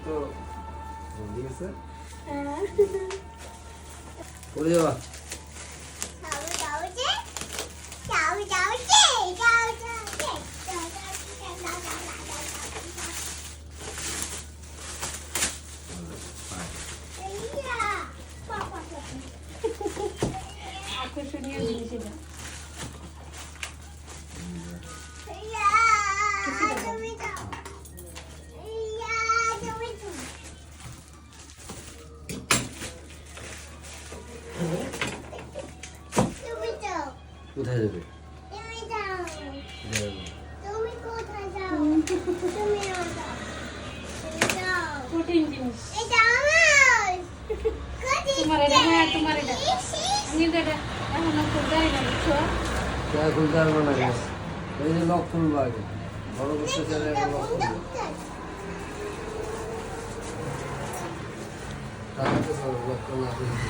তো ঠিক আছে পড়ে যাবা আকর্ষণীয় জিনিস এটা কোথায় যাবে কঠিন জিনিস তোমার এটা হ্যাঁ তোমার এটা আমি তো এটা এখনো খুলতে জানি না বুঝছো খুলতে পারবো না এই যে লক খুলবো আগে বড় করতে চাইলে লক খুলবো তাহলে তো লক না খুলবে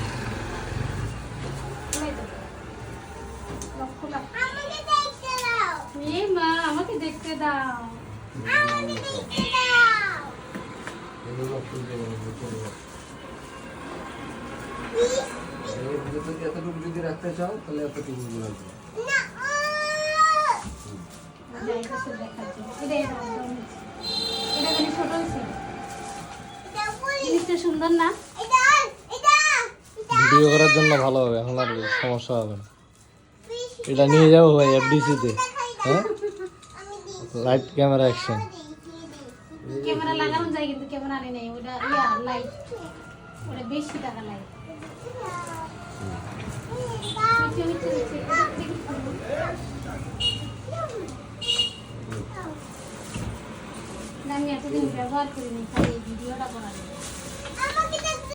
আমাকে দেখতে দাও এতটুকু যদি রাখতে চাও তাহলে এতটুকু রাখবে সুন্দর না ভিডিও করার জন্য ভালো হবে, এখন আর সমস্যা হবে না। এটা নিয়ে যাবো ভাই এফডিসিতে, হ্যাঁ লাইট ক্যামেরা অ্যাকশন। ক্যামেরা লাগানো যায় কিন্তু ক্যামেরা আনি নাই, ওটা লাইট ওটা বেশি টাকা লাগে। আমি এতদিন ব্যবহার করিনি, খালি ভিডিওটা